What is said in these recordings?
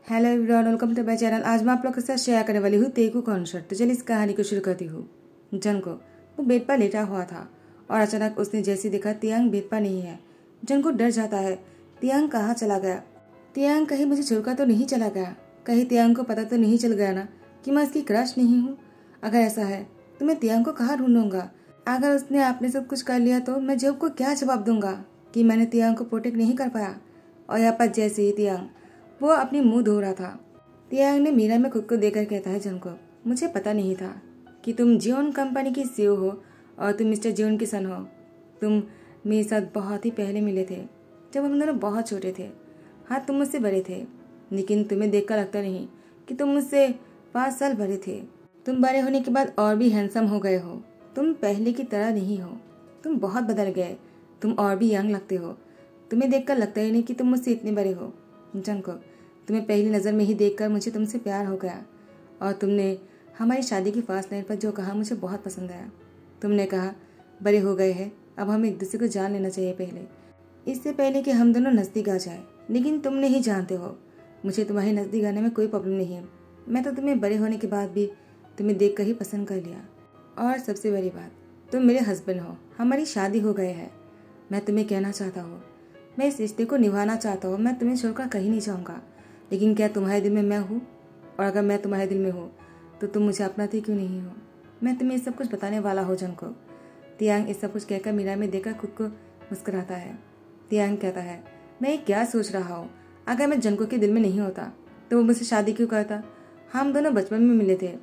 Hello everyone, welcome to my channel. आज मैं आप लोग के साथ शेयर करने वाली हूँ तेगू कॉन्सर्ट। तो चलिए इस कहानी को शुरू करती हूँ। जन को वो बेड पर लेटा हुआ था और अचानक उसने जैसे देखा तियांग बेड पर नहीं है। जन को डर जाता है, तियांग कहाँ चला गया। तियांग कहीं मुझे छोड़कर तो नहीं चला गया, कहीं तियांग को पता तो नहीं चल गया ना कि मैं उसकी क्रश नहीं हूँ। अगर ऐसा है तो मैं तियांग को कहाँ ढूंढूंगा। अगर उसने आपने सब कुछ कर लिया तो मैं जब को क्या जवाब दूंगा कि मैंने तियांग को प्रोटेक्ट नहीं कर पाया। और यहाँ पर जैसे ही तियांग वो अपनी मुंह धो रहा था, तियांग ने मीरा में खुद को देखकर कहता है, जन को मुझे पता नहीं था कि तुम जियोन कंपनी की सीईओ हो और तुम मिस्टर जियोन की सन हो। तुम मेरे साथ बहुत ही पहले मिले थे जब हम दोनों बहुत छोटे थे। हाँ, तुम मुझसे बड़े थे, लेकिन तुम्हें देखकर लगता नहीं कि तुम मुझसे 5 साल बड़े थे। तुम बड़े होने के बाद और भी हैंडसम हो गए हो। तुम पहले की तरह नहीं हो, तुम बहुत बदल गए। तुम और भी यंग लगते हो। तुम्हें देखकर लगता ही नहीं कि तुम मुझसे इतने बड़े हो। जन को तुम्हें पहली नज़र में ही देखकर मुझे तुमसे प्यार हो गया और तुमने हमारी शादी की फर्स्ट नाइट पर जो कहा मुझे बहुत पसंद आया। तुमने कहा बड़े हो गए हैं, अब हमें एक दूसरे को जान लेना चाहिए पहले, इससे पहले कि हम दोनों नज़दीक आ जाए। लेकिन तुम नहीं जानते हो, मुझे तुम्हारे नज़दीक आने में कोई प्रॉब्लम नहीं है। मैं तो तुम्हें बड़े होने के बाद भी तुम्हें देख कर ही पसंद कर लिया। और सबसे बड़ी बात, तुम मेरे हस्बैंड हो, हमारी शादी हो गई है। मैं तुम्हें कहना चाहता हूँ, मैं इस रिश्ते को निभाना चाहता हूँ। मैं तुम्हें छोड़कर कहीं नहीं जाऊँगा। लेकिन क्या तुम्हारे दिल में मैं हूँ? और अगर मैं तुम्हारे दिल में हूँ तो तुम मुझे अपनाती क्यों नहीं हो? मैं तुम्हें सब कुछ बताने वाला हूँ जन को। तियांग इस सब कुछ कहकर मीरा में देखकर खुद को मुस्कुराता है। तियांग कहता है, मैं ये क्या सोच रहा हूँ, अगर मैं जनको के दिल में नहीं होता तो वो मुझसे शादी क्यों करता। हम दोनों बचपन में मिले थे,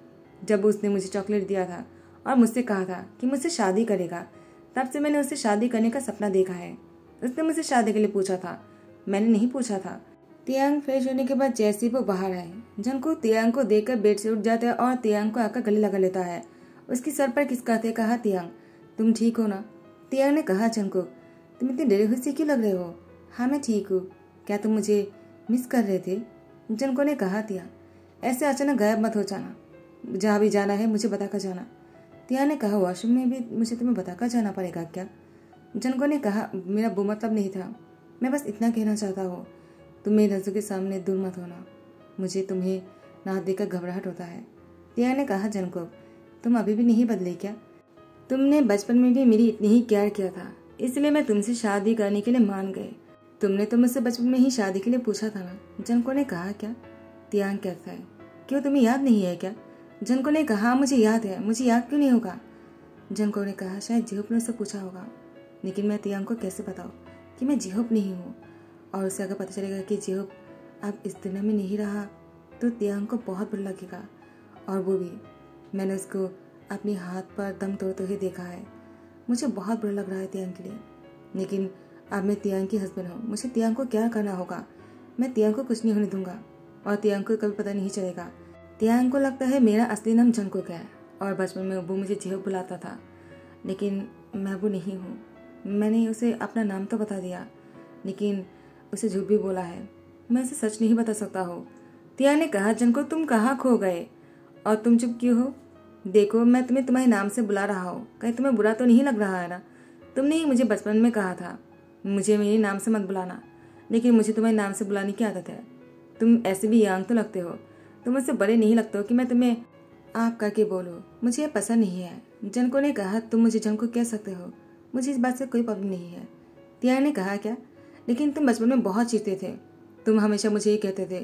जब उसने मुझे चॉकलेट दिया था और मुझसे कहा था कि मुझसे शादी करेगा। तब से मैंने उससे शादी करने का सपना देखा है। उसने मुझसे शादी के लिए पूछा था, मैंने नहीं पूछा था। तियांग फ्रेश होने के बाद जैसे ही वो बाहर आए, जनको तियांग को देखकर बेड से उठ जाता है और तियांग को आकर गले लगा लेता है। उसकी सर पर किसकाते कहा, तियांग तुम ठीक हो ना? तियांग ने कहा, जनको तुम इतनी डरी हुई सी क्यों लग रहे हो? हाँ मैं ठीक हूँ। क्या तुम मुझे मिस कर रहे थे? जनको ने कहा, तियांग ऐसे अचानक गायब मत हो जाना, जहाँ भी जाना है मुझे बताकर जाना। तियांग ने कहा, वॉशरूम में भी मुझे तुम्हें बताकर जाना पड़ेगा क्या? जनको ने कहा, मेरा वो मतलब नहीं था, मैं बस इतना कहना चाहता हूँ तुम मेरी नज़रों के सामने दूर मत होना। मुझे तुम्हें ना देखकर घबराहट होता है। तियांग ने कहा, जनको तुम अभी भी नहीं बदले क्या? तुमने बचपन में भी मेरी इतनी ही केयर किया था, इसलिए मैं तुमसे शादी करने के लिए मान गए। तुमने तो मुझसे बचपन में ही शादी के लिए पूछा था ना? जनको ने कहा, क्या? तियांग कहता है, क्यों तुम्हें याद नहीं है क्या? जनको ने कहा, मुझे याद है। मुझे याद क्यों नहीं होगा? जनको ने कहा, शायद जिहोप ने उससे पूछा होगा, लेकिन मैं तियांग को कैसे बताऊँ कि मैं जिहोप नहीं हूँ। और उसे अगर पता चलेगा कि जिहोप अब इस दुनिया में नहीं रहा तो तियांग को बहुत बुरा लगेगा। और वो भी, मैंने उसको अपने हाथ पर दम तोड़ते हुए देखा है। मुझे बहुत बुरा लग रहा है तियांग के लिए, लेकिन अब मैं तियांग की हस्बैंड हूँ। मुझे तियांग को क्या करना होगा। मैं तियांग को कुछ नहीं होने दूंगा और तियांग को कभी पता नहीं चलेगा। तियांग को लगता है मेरा असली नाम जंकुक है और बचपन में वो मुझे जिहोप बुलाता था, लेकिन मैं वो नहीं हूँ। मैंने उसे अपना नाम तो बता दिया, लेकिन उसे झूठ भी बोला है। मैं उसे सच नहीं बता सकता हूँ। तियांग ने कहा, जनको तुम कहाँ खो गए और तुम चुप क्यों हो? देखो, मैं तुम्हें तुम्हारे नाम से बुला रहा हूँ, कहीं तुम्हें बुरा तो नहीं लग रहा है ना? तुमने ही मुझे बचपन में कहा था मुझे मेरे नाम से मत बुलाना, लेकिन मुझे तुम्हारे नाम से बुलाने की आदत है। तुम ऐसे भी यंग तो लगते हो, तुम मुझसे बड़े नहीं लगते हो कि मैं तुम्हें आप करके बोलूँ। मुझे ये पसंद नहीं है। जनको ने कहा, तुम मुझे जनको कह सकते हो, मुझे इस बात से कोई प्रॉब्लम नहीं है। तियांग ने कहा, क्या? लेकिन तुम बचपन में बहुत चीते थे। तुम हमेशा मुझे ये कहते थे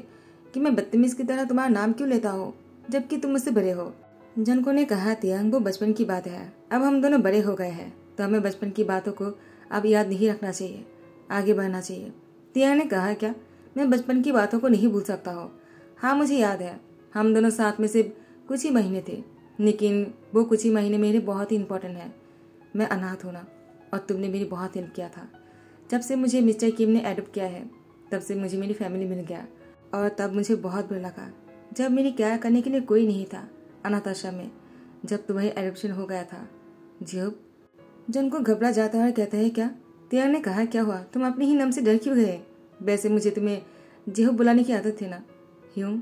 कि मैं बदतमीज की तरह तुम्हारा नाम क्यों लेता हूँ, जबकि तुम मुझसे बड़े हो। जनको ने कहा, तियांग वो बचपन की बात है, अब हम दोनों बड़े हो गए हैं तो हमें बचपन की बातों को अब याद नहीं रखना चाहिए, आगे बढ़ना चाहिए। तियांग ने कहा, क्या? मैं बचपन की बातों को नहीं भूल सकता हूँ। हाँ मुझे याद है, हम दोनों साथ में सिर्फ कुछ ही महीने थे, लेकिन वो कुछ ही महीने मेरे बहुत ही इंपॉर्टेंट है। मैं अनाथ हूँ ना, और तुमने मेरी बहुत हेल्प किया था। जब से मुझे मिस्टर किम ने एडॉप्ट किया है तब से मुझे मेरी फैमिली मिल गया, और तब मुझे बहुत बुरा लगा जब मेरी केयर करने के लिए कोई नहीं था अनाथ आश्रम में, जब तुम्हारी एडॉप्शन हो गया था। जिहोप जनको घबरा जाता है और कहता है, क्या? तियांग ने कहा, क्या हुआ? तुम अपने ही नाम से डर क्यों गए? वैसे मुझे तुम्हें जिहोप बुलाने की आदत थी ना। ह्यूंग,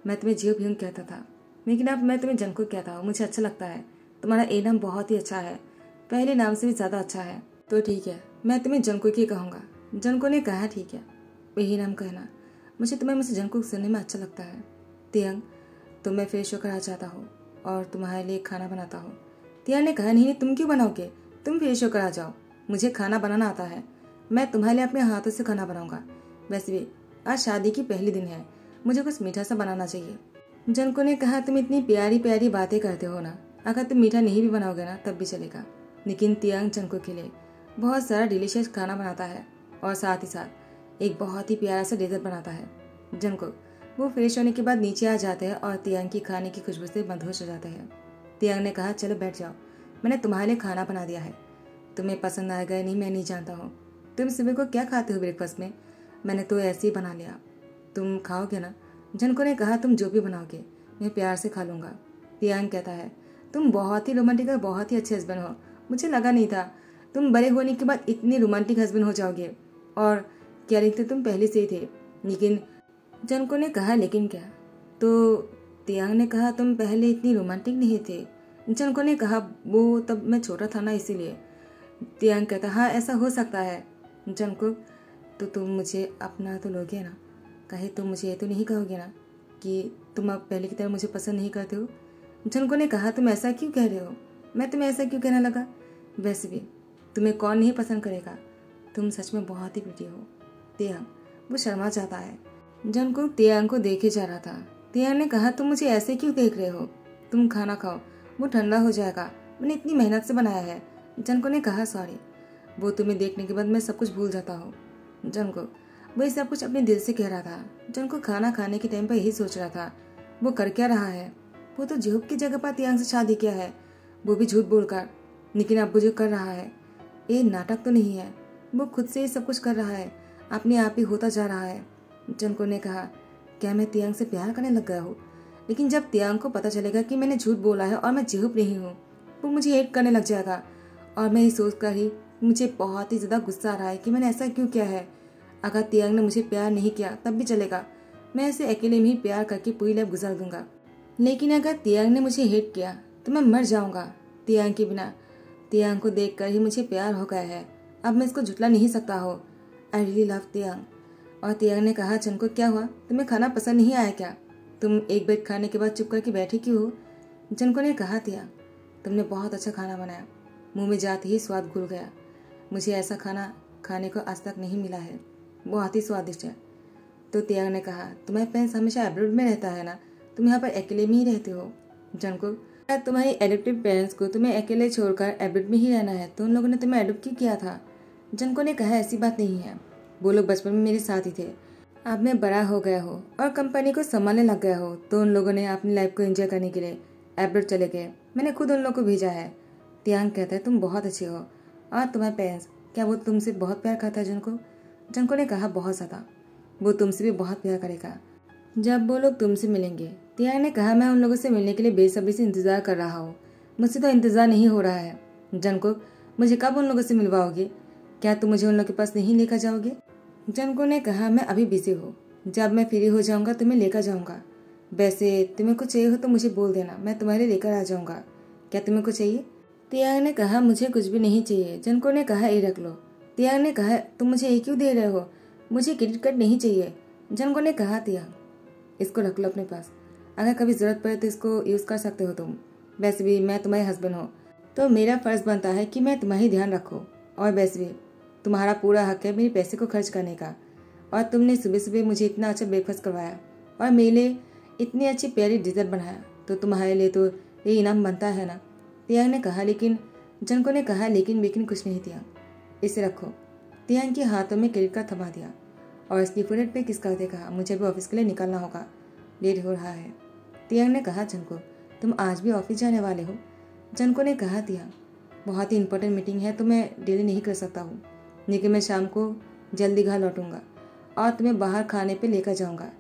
मैं तुम्हें जिहोप ह्यूंग कहता था, लेकिन अब मैं तुम्हें जनको कहता हूँ। मुझे अच्छा लगता है, तुम्हारा ए नाम बहुत ही अच्छा है, पहले नाम से भी ज़्यादा अच्छा है। तो ठीक है, मैं तुम्हें जनको ही कहूँगा। जनको ने कहा, ठीक है, यही नाम कहना। मुझे तुम्हें मुझसे जंको सुनने में अच्छा लगता है। तियांग, तो मैं फ्रेश होकर आ जाता हूँ और तुम्हारे लिए खाना बनाता हूँ। तियांग ने कहा, नहीं, तुम क्यों बनाओगे, तुम फ्रेश होकर आ जाओ, मुझे खाना बनाना आता है, मैं तुम्हारे लिए अपने हाथों से खाना बनाऊंगा। वैसे भी आज शादी की पहली दिन है, मुझे कुछ मीठा सा बनाना चाहिए। जंको ने कहा, तुम इतनी प्यारी प्यारी बातें करते हो ना, अगर तुम मीठा नहीं भी बनाओगे ना तब भी चलेगा। लेकिन तियांग जंको के लिए बहुत सारा डिलीशियस खाना बनाता है और साथ ही साथ एक बहुत ही प्यारा सा डेजर्ट बनाता है। जंको वो फ्रेश होने के बाद नीचे आ जाते हैं और तियांग की खाने की खुशबू से मदहोश हो जाते हैं। तियांग ने कहा, चलो बैठ जाओ, मैंने तुम्हारे लिए खाना बना दिया है, तुम्हें पसंद आएगा नहीं मैं नहीं जानता हूँ। तुम सुबह को क्या खाते हो ब्रेकफास्ट में? मैंने तो ऐसे ही बना लिया, तुम खाओगे ना? जंको ने कहा, तुम जो भी बनाओगे मैं प्यार से खा लूँगा। तियांग कहता है, तुम बहुत ही रोमांटिक और बहुत ही अच्छे हस्बैंड हो, मुझे लगा नहीं था तुम बड़े होने के बाद इतनी रोमांटिक हस्बैंड हो जाओगे, और क्या लिखते तुम पहले से ही थे। लेकिन जंको ने कहा, लेकिन क्या? तो तियांग ने कहा, तुम पहले इतनी रोमांटिक नहीं थे। जंको ने कहा, वो तब मैं छोटा था ना इसीलिए। तियांग कहता, हाँ ऐसा हो सकता है। जंको, तो तुम मुझे अपना तो लोगे ना, कहे तो मुझे ये तो नहीं कहोगे ना कि तुम अब पहले की तरह मुझे पसंद नहीं करते हो। जंको ने कहा, तुम ऐसा क्यों कह रहे हो, मैं तुम्हें ऐसा क्यों कहने लगा? वैसे भी तुम्हें कौन नहीं पसंद करेगा, तुम सच में बहुत ही प्रिटी हो। तियांग वो शर्मा जाता है। जंको तियांग को देखे जा रहा था। तियांग ने कहा, तुम मुझे ऐसे क्यों देख रहे हो, तुम खाना खाओ, वो ठंडा हो जाएगा, मैंने इतनी मेहनत से बनाया है। जंको ने कहा, सॉरी, वो तुम्हें देखने के बाद मैं सब कुछ भूल जाता हूँ। जंको वो सब कुछ अपने दिल से कह रहा था। जंको खाना खाने के टाइम पर यही सोच रहा था, वो कर क्या रहा है, वो तो जिहुब की जगह पर तियांग से शादी किया है, वो भी झूठ बोलकर। लेकिन अब वो जो कर रहा है ये नाटक तो नहीं है, वो खुद से ही सब कुछ कर रहा है, अपने आप ही होता जा रहा है। जंको ने कहा, क्या मैं तियांग से प्यार करने लग गया हूँ? लेकिन जब तियांग को पता चलेगा कि मैंने झूठ बोला है और मैं जिहुब नहीं हूँ, वो मुझे हेट करने लग जाएगा। और मैं ये सोचकर ही मुझे बहुत ही ज़्यादा गुस्सा आ रहा है कि मैंने ऐसा क्यों किया है। अगर तियांग ने मुझे प्यार नहीं किया तब भी चलेगा, मैं इसे अकेले में ही प्यार करके पूरी लाइफ गुजार दूंगा। लेकिन अगर तियांग ने मुझे हेट किया तो मैं मर जाऊंगा। तियांग के बिना, तियांग को देखकर ही मुझे प्यार हो गया है, अब मैं इसको झुटला नहीं सकता हो। I really love Tiang. और तियांग ने कहा, जंको क्या हुआ, तुम्हें खाना पसंद नहीं आया क्या? तुम एक बाइट खाने के बाद चुप करके बैठी क्यों हो? जंको ने कहा, तियांग तुमने बहुत अच्छा खाना बनाया, मुंह में जाते ही स्वाद घुल गया, मुझे ऐसा खाना खाने को आज तक नहीं मिला है, बहुत ही स्वादिष्ट है। तो तियांग ने कहा, तुम्हारे पेरेंट्स हमेशा अब्रॉड में रहता है ना, तुम यहाँ पर अकेले में ही रहते हो। जंको, तुम्हारे एडॉप्टिव पेरेंट्स को तुम्हें अकेले छोड़कर अब्रॉड में ही रहना है, तो उन लोगों ने तुम्हें अडॉप्ट क्यों किया था? जंको ने कहा, ऐसी बात नहीं है, वो लोग बचपन में मेरे साथ ही थे, अब मैं बड़ा हो गया हो और कंपनी को संभालने लग गया हो, तो उन लोगों ने अपनी लाइफ को एंजॉय करने के लिए अब्रॉड चले गए, मैंने खुद उन लोगों को भेजा है। तियांग कहता है, तुम बहुत अच्छे हो। और तुम्हारे पेरेंट्स, क्या वो तुमसे बहुत प्यार करता है? जंको ने कहा, बहुत ज़्यादा, वो तुमसे भी बहुत प्यार करेगा जब वो लोग तुमसे मिलेंगे। तियांग ने कहा, मैं उन लोगों से मिलने के लिए बेसब्री से इंतजार कर रहा हूँ, मुझसे तो इंतजार नहीं हो रहा है। जंको, मुझे कब उन लोगों से मिलवाओगे? क्या तुम मुझे उन लोगों के पास नहीं लेकर जाओगे? जंको ने कहा, मैं अभी बिजी हूँ, जब मैं फ्री हो जाऊंगा तुम्हें लेकर जाऊंगा। वैसे तुम्हें कुछ चाहिए हो तो मुझे बोल देना, मैं तुम्हारे लेकर आ जाऊंगा। क्या तुम्हें कुछ चाहिए? तियांग ने कहा, मुझे कुछ भी नहीं चाहिए। जंको ने कहा, ये रख लो। तियांग ने कहा, तुम मुझे ये क्यों दे रहे हो, मुझे क्रेडिट कार्ड नहीं चाहिए। जंको ने कहा, तियांग इसको रख लो अपने पास, अगर कभी जरूरत पड़े तो इसको यूज़ कर सकते हो तुम। वैसे भी मैं तुम्हारे हस्बैंड हूँ तो मेरा फर्ज बनता है कि मैं तुम्हारी ध्यान रखूँ, और वैसे भी तुम्हारा पूरा हक है मेरे पैसे को खर्च करने का। और तुमने सुबह सुबह मुझे इतना अच्छा ब्रेकफास्ट करवाया और मेरे लिए इतनी अच्छी प्यारी डिज़र्ट बनाया, तो तुम्हारे लिए तो ये इनाम बनता है ना। तियांग ने कहा, लेकिन जंको ने कहा, लेकिन कुछ नहीं तियांग, इसे रखो। तियांग के हाथों में क्रेडिट कार्ड थमा दिया और इसकी फुलेट पे किस करते कहा, मुझे भी ऑफिस के लिए निकलना होगा, लेट हो रहा है। तियांग ने कहा, जंको तुम आज भी ऑफिस जाने वाले हो? जंको ने कहा, तियांग बहुत ही इंपॉर्टेंट मीटिंग है तो मैं डिले नहीं कर सकता हूँ, लेकिन मैं शाम को जल्दी घर लौटूंगा और तुम्हें बाहर खाने पे लेकर जाऊंगा।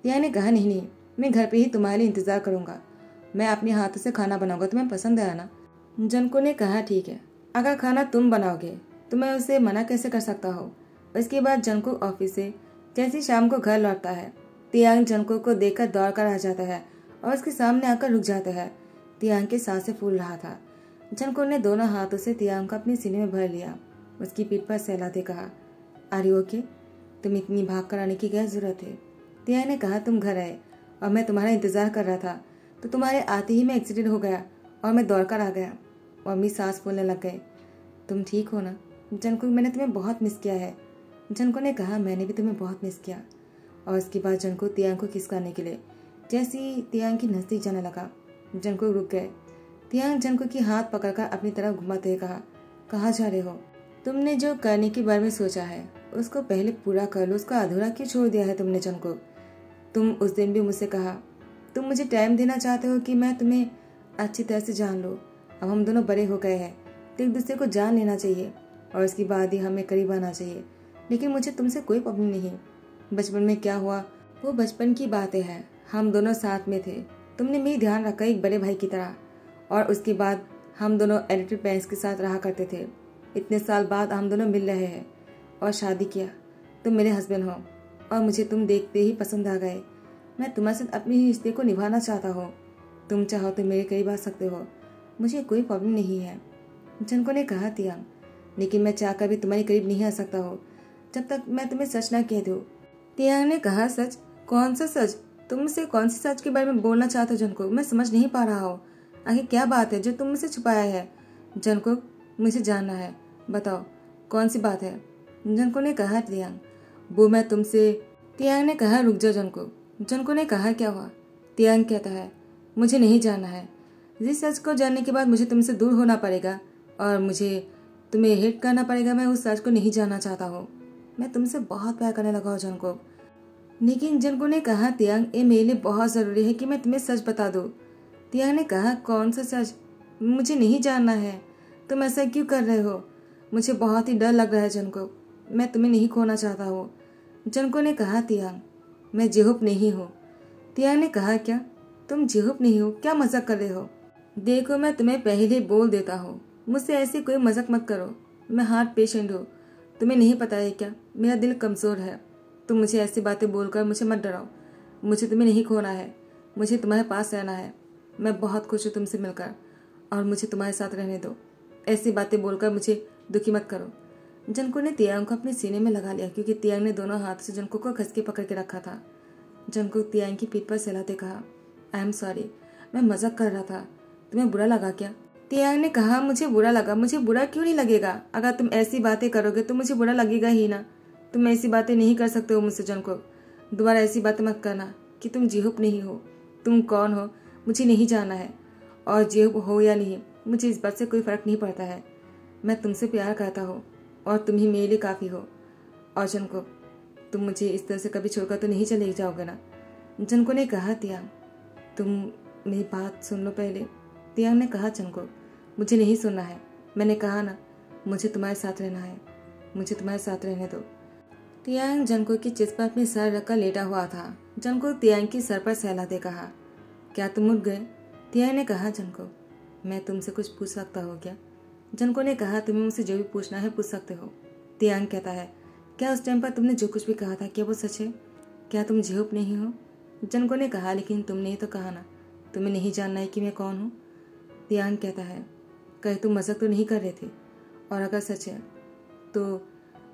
तियांग ने कहा, नहीं, मैं घर पे ही तुम्हारे लिए इंतज़ार करूंगा, मैं अपने हाथों से खाना बनाऊंगा, तुम्हें पसंद आया ना? जंको ने कहा, ठीक है, अगर खाना तुम बनाओगे तो मैं उसे मना कैसे कर सकता हूँ। इसके बाद जंको ऑफिस से जैसे शाम को घर लौटता है, तियांग जंको को देखकर दौड़ कर आ जाता है और उसके सामने आकर रुक जाता है। तियांग के सांसें फूल रहा था। जंको ने दोनों हाथों से तियांग को अपने सीने में भर लिया, उसकी पीठ पर सहलाते कहा, आर यू ओके? तुम इतनी भाग कर आने की क्या जरूरत है? तियांग ने कहा, तुम घर आए और मैं तुम्हारा इंतजार कर रहा था तो तुम्हारे आते ही मैं एक्सीडेंट हो गया और मैं दौड़कर आ गया। और अम्मी सांस फूलने लग गए। तुम ठीक हो ना जंगकुक? मैंने तुम्हें बहुत मिस किया है। जंगकुक ने कहा, मैंने भी तुम्हें बहुत मिस किया। और उसके बाद जंगकुक तियांग को किस करने के लिए जैसे ही तियांग की नजदीक जाने लगा, जंगकुक रुक गए। तियांग जंगकुक की हाथ पकड़कर अपनी तरफ घुमाते हुए कहा, कहाँ जा रहे हो? तुमने जो करने के बारे में सोचा है उसको पहले पूरा कर लो, उसको अधूरा क्यों छोड़ दिया है तुमने जंगकुक? तुम उस दिन भी मुझसे कहा तुम मुझे टाइम देना चाहते हो कि मैं तुम्हें अच्छी तरह से जान लो। अब हम दोनों बड़े हो गए हैं तो एक दूसरे को जान लेना चाहिए और उसके बाद ही हमें करीब आना चाहिए। लेकिन मुझे तुमसे कोई प्रॉब्लम नहीं। बचपन में क्या हुआ वो बचपन की बातें हैं, हम दोनों साथ में थे। तुमने मेरी ध्यान रखा एक बड़े भाई की तरह। और उसके बाद हम दोनों एडिटेड पेरेंट्स के साथ रहा करते थे। इतने साल बाद हम दोनों मिल रहे हैं और शादी किया। तुम मेरे हस्बैंड हो और मुझे तुम देखते ही पसंद आ गए। मैं तुम्हारे साथ अपने ही रिश्ते को निभाना चाहता हूँ। तुम चाहो तो मेरे करीब आ सकते हो, मुझे कोई प्रॉब्लम नहीं है। जंगकुक ने कहा, तियांग लेकिन मैं चाहकर भी तुम्हारे करीब नहीं आ सकता हो जब तक मैं तुम्हें सच ना कह दूँ। तियांग ने कहा, सच? कौन सा सच? तुम मुझसे कौन सी सच के बारे में बोलना चाहते हो जंगकुक? मैं समझ नहीं पा रहा हूँ। आखिर क्या बात है जो तुम मुझसे छुपाया है? जंगकुक मुझे जानना है, बताओ कौन सी बात है? जंगकुक ने कहा, तियांग वो मैं तुमसे। तियांग ने कहा, रुक जाओ जंगकुक। जंगकुक ने कहा, क्या हुआ? तियांग कहता है, मुझे नहीं जानना है। जिस सच को जानने के बाद मुझे तुमसे दूर होना पड़ेगा और मुझे तुम्हें हेट करना पड़ेगा, मैं उस सच को नहीं जानना चाहता हूँ। मैं तुमसे बहुत प्यार करने लगा हूँ जंगकुक। लेकिन जंगकुक ने कहा, तियांग ये मेरे लिए बहुत ज़रूरी है कि मैं तुम्हें सच बता दूँ। तियांग ने कहा, कौन सा सच? मुझे नहीं जानना है। तुम ऐसा क्यों कर रहे हो? मुझे बहुत ही डर लग रहा है जंगकुक, मैं तुम्हें नहीं खोना चाहता हूँ। जंगकुक ने कहा, तियांग मैं जेहूप नहीं हूँ। तियांग ने कहा, क्या तुम जेहूप नहीं हो? क्या मजाक कर रहे हो? देखो मैं तुम्हें पहले बोल देता हूँ, मुझसे ऐसी कोई मजाक मत करो। मैं हार्ट पेशेंट हूँ, तुम्हें नहीं पता है क्या? मेरा दिल कमज़ोर है। तुम मुझे ऐसी बातें बोलकर मुझे मत डराओ। मुझे तुम्हें नहीं खोना है, मुझे तुम्हारे पास रहना है। मैं बहुत खुश हूँ तुमसे मिलकर और मुझे तुम्हारे साथ रहने दो। ऐसी बातें बोलकर मुझे दुखी मत करो। जंगकुक ने तियांग को अपने सीने में लगा लिया क्योंकि तियांग ने दोनों हाथ से जंगकुक को घस के पकड़ के रखा था। जंगकुक तियांग की पीठ पर सहलाते कहा, आई एम सॉरी, मैं मजाक कर रहा था। तुम्हें बुरा लगा क्या? तियांग ने कहा, मुझे बुरा लगा। मुझे बुरा क्यों नहीं लगेगा? अगर तुम ऐसी बातें करोगे तो मुझे बुरा लगेगा ही ना। तुम ऐसी बातें नहीं कर सकते हो मुझसे जंगकुक। दोबारा ऐसी बातें मत करना कि तुम जेहूप नहीं हो। तुम कौन हो मुझे नहीं जानना है, और जेहूप हो या नहीं मुझे इस बात से कोई फर्क नहीं पड़ता है। मैं तुमसे प्यार करता हूँ और तुम ही मेरे लिए काफ़ी हो। और जंगकुक तुम मुझे इस तरह से कभी छोड़कर तो नहीं चले जाओगे ना? जंगकुक ने कहा, तियांग तुम मेरी बात सुन लो पहले। तियांग ने कहा, जंगकुक मुझे नहीं सुनना है। मैंने कहा ना, मुझे तुम्हारे साथ रहना है, मुझे तुम्हारे साथ रहने दो। तियांग जंगकुक की चित पर अपनी सर रखकर लेटा हुआ था। जंगकुक तियांग की सर पर सहलाते कहा, क्या तुम उठ गए? तियांग ने कहा, जंगकुक मैं तुमसे कुछ पूछ सकता हूँ क्या? जंगकुक ने कहा, तुम्हें मुझसे जो भी पूछना है पूछ सकते हो। तियांग कहता है, क्या उस टाइम पर तुमने जो कुछ भी कहा था क्या वो सच है? क्या तुम जेहूप नहीं हो? जंगकुक ने कहा, लेकिन तुमने ही तो कहा ना तुम्हें नहीं जानना है कि मैं कौन हूँ। तियांग कहता है, कहीं तुम मजाक तो नहीं कर रहे थे? और अगर सच है तो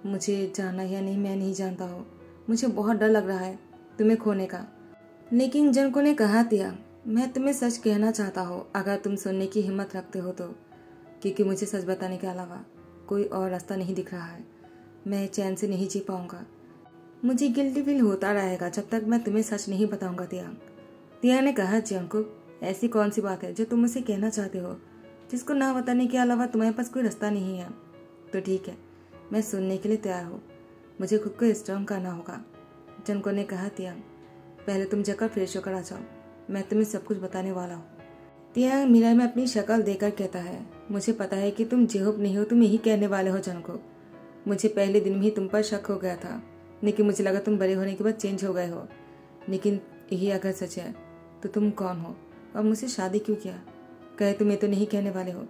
मुझे जानना या नहीं मैं नहीं जानता हूँ। मुझे बहुत डर लग रहा है तुम्हें खोने का। लेकिन जंगकुक ने कहा, तियांग मैं तुम्हें सच कहना चाहता हूँ अगर तुम सुनने की हिम्मत रखते हो तो, क्योंकि मुझे सच बताने के अलावा कोई और रास्ता नहीं दिख रहा है। मैं चैन से नहीं जी पाऊंगा। मुझे गिल्टी फील होता रहेगा जब तक मैं तुम्हें सच नहीं बताऊंगा। तियांग ने कहा, जंगकुक ऐसी कौन सी बात है जो तुम मुझसे कहना चाहते हो जिसको ना बताने के अलावा तुम्हारे पास कोई रास्ता नहीं है? तो ठीक है, मैं सुनने के लिए तैयार हूँ। मुझे खुद को स्ट्रांग करना होगा। जंगकुक ने कहा, तियांग पहले तुम जाकर फ्रेश होकर आ जाओ, मैं तुम्हें सब कुछ बताने वाला हूँ। तियांग मिरर में अपनी शक्ल देखकर कहता है, मुझे पता है कि तुम जेहूप नहीं हो, तुम यही कहने वाले हो जंगकुक। मुझे पहले दिन में ही तुम पर शक हो गया था, लेकिन मुझे लगा तुम बड़े होने के बाद चेंज हो गए हो। लेकिन यही अगर सच है तो तुम कौन हो और मुझसे शादी क्यों किया? कहे तुम ये तो नहीं कहने वाले हो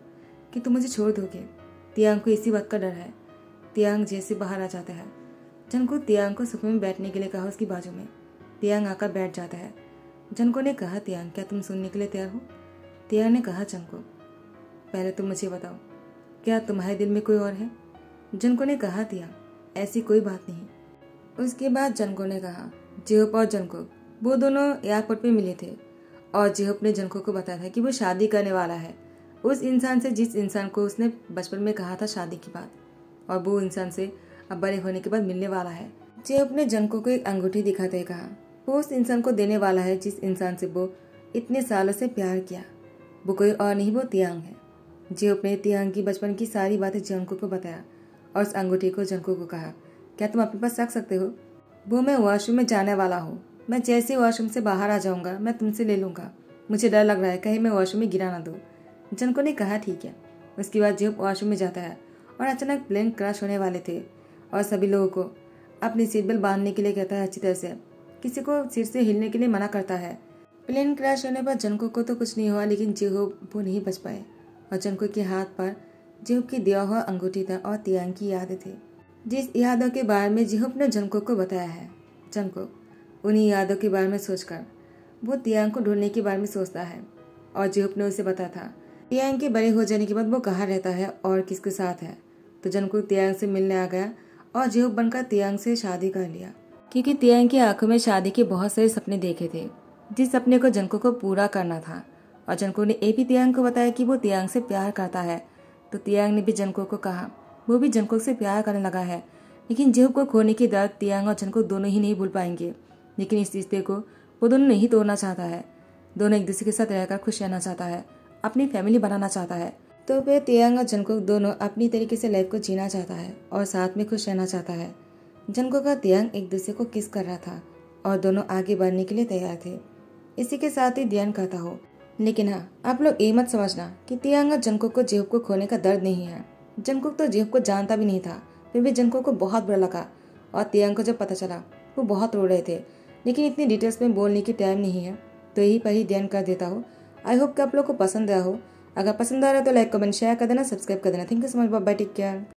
कि तुम मुझे छोड़ दोगे। तियांग को इसी बात का डर है। तियांग जैसे बाहर आ जाता है। जंगकुक तियांग को सोफे में बैठने के लिए कहा उसकी बाजू में। तियांग आकर बैठ जाता है। जंगकुक ने कहा, तियांग क्या तुम सुनने के लिए तैयार हो? तियांग ने कहा, जंगकुक पहले तुम मुझे बताओ, क्या तुम्हारे दिल में कोई और है? जंगकुक ने कहा, तियांग ऐसी कोई बात नहीं। उसके बाद जंगकुक ने कहा, जेहोप और जंगकुक वो दोनों एयरपोर्ट पे मिले थे और जेहोप ने जंगकुक को बताया था कि वो शादी करने वाला है उस इंसान से जिस इंसान को उसने बचपन में कहा था शादी की बात, और वो इंसान से अब बड़े होने के बाद मिलने वाला है। जेहोप ने जंगकुक को एक अंगूठी दिखाते हुए कहा वो उस इंसान को देने वाला है जिस इंसान से वो इतने सालों से प्यार किया। वो कोई और नहीं, वो तियांग है। जेहोप ने तियांग की बचपन की सारी बातें जंगकुक को बताया और उस अंगूठी को जंगकुक को कहा, क्या तुम अपने पास रख सकते हो? वो मैं वॉशरूम में जाने वाला हूँ, मैं जैसे वॉशरूम से बाहर आ जाऊंगा मैं तुमसे ले लूंगा, मुझे डर लग रहा है कहीं मैं वॉशरूम में गिरा ना दो। जंगकुक ने कहा ठीक है। उसके बाद जेहोप वॉशरूम में जाता है और अचानक प्लेन क्रैश होने वाले थे और सभी लोगों को अपनी सीट बेल्ट बांधने के लिए कहता है अच्छी तरह से, किसी को सीट से हिलने के लिए मना करता है। प्लेन क्रैश होने पर जंगकुक को तो कुछ नहीं हुआ लेकिन जेहोप वो नहीं बच पाए और जंगकुक के हाथ पर जेहोप की दिया हुआ अंगूठी था और तियांग की यादें थी जिस यादों के बारे में जेहोप ने जंगकुक को बताया है। जंगकुक उन्हीं यादों के बारे में सोचकर वो तियांग को ढूंढने के बारे में सोचता है और जेहोप ने उसे बताया था तियांग के बड़े हो जाने के बाद वो कहाँ रहता है और किसके साथ है। तो जंगकुक तियांग से मिलने आ गया और जेहोप बनकर तियांग से शादी कर लिया क्योंकि तियांग की आंखों में शादी के बहुत सारे सपने देखे थे जिस सपने को जंगकुक को पूरा करना था। और जंगकुक ने भी तियांग को बताया कि वो तियांग से प्यार करता है। तो तियांग ने भी जंगकुक को कहा वो भी जंगकुक से प्यार करने लगा है, लेकिन जेहोप को खोने की दर्द तियांग और जंगकुक दोनों ही नहीं भूल पाएंगे। लेकिन इस रिश्ते को वो दोनों नहीं तोड़ना चाहता है, दोनों एक दूसरे के साथ रहकर खुश रहना चाहता है, अपनी फैमिली बनाना चाहता है। तो फिर तियांग और जंगकुक दोनों अपनी तरीके से लाइफ को जीना चाहता है और साथ में खुश रहना चाहता है। जंगकुक और तियांग एक दूसरे को किस कर रहा था और दोनों आगे बढ़ने के लिए तैयार थे। इसी के साथ ही ध्यान करता हो, लेकिन हाँ आप लोग ये मत समझना कि तियांग और जंगकुक को जेहोप को खोने का दर्द नहीं है। जंगकुक तो जेहोप को जानता भी नहीं था, फिर भी जंगकुक को बहुत बुरा लगा और तियांग को जब पता चला वो बहुत रो रहे थे, लेकिन इतनी डिटेल्स में बोलने की टाइम नहीं है तो यही पर ही ध्यान कर देता हो। आई होप कि आप लोग को पसंद आया हो। अगर पसंद आ रहा है तो लाइक कमेंट शेयर कर देना, सब्सक्राइब कर देना। Thank you so much, bye bye, take care.